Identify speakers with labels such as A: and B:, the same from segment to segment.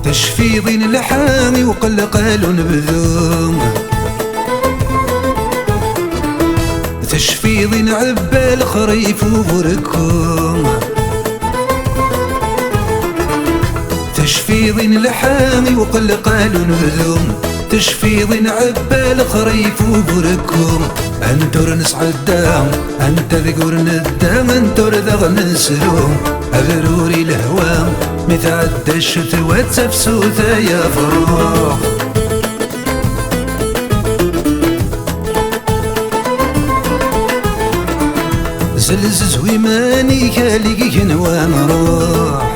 A: تشفي ضين الحامي وقلق بذوم، تشفي ضين عبال خريف وبركوم، تشفي ضين الحامي وقلق بذوم، تشفي ضين عبال خريف وبركوم. انتور نسعى الدام انت ذكور الدام انتور ذغ نسلوم، أبروري الهوام متعدى الشتوى تفسوثا يا فروخ. زلزز ويماني كاليك نوان روح،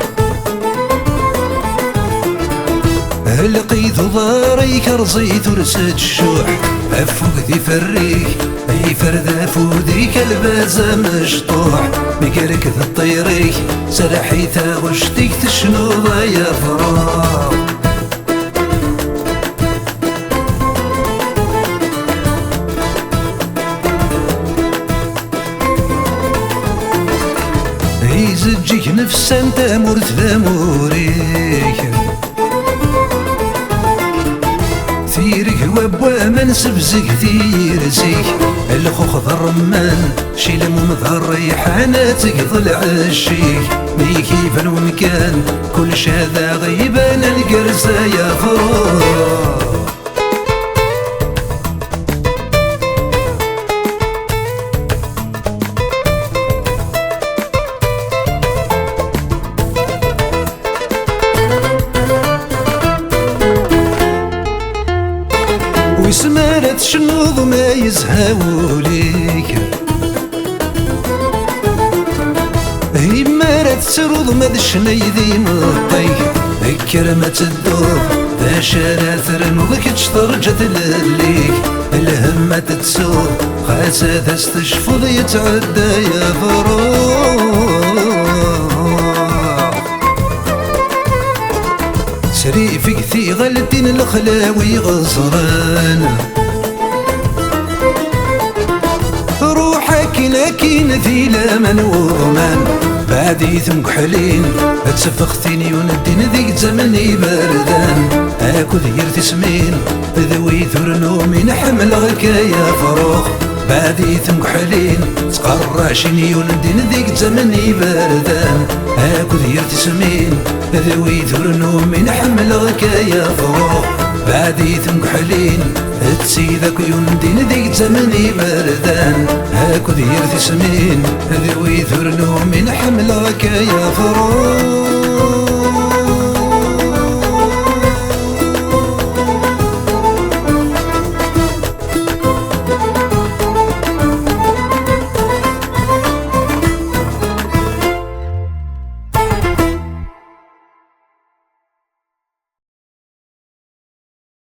A: لقيت ضاريك رزيت ورسد الشوح، أفوق ذي فريك أي فرد أفوديك البازة مشطوح، مكرك ذا الطيريك سرحيتا غشتيك تشنوضا يا فراغ. يزجيك نفسا تامور ثاموريك، ثيرك وابوا من سبزك ثيرسيك، الخوخ ذا الرمان شيل ممظهر ريحاناتك ضلع الشيك، ميكيف المكان كل شذا غيبان القرزة يا فروخ. وسمارت شنوض ما يزهاوليك، هي مارت سرود ما دشني ذي مطيك، الكرمة الدور ذا شراثر نوضك تشطرجت لليك، الهمة تتسور خاسة تستشفض يتعدى يا فروخ. سريفك ثي غلتين الخلاوي غزران، روحك لكن ذي لمن وضمان، بعدي ثمك حلين تسفختيني وندين ذيك زمني بردان، اكو ذير تسمين ذوي ثرنو من حمل غك يا فروخ، بعدي ثمك حلين تقراشيني وندين ذيك زمني بردان، اكو ذير تسمين ذوي ثرنو من حمل غك يا فروخ، بعدي ثمك حلين تسيدك يندين ذيك زمني بردان، هاكو ذير تسمين ذوي ثرنو من حمل غك يا فروخ.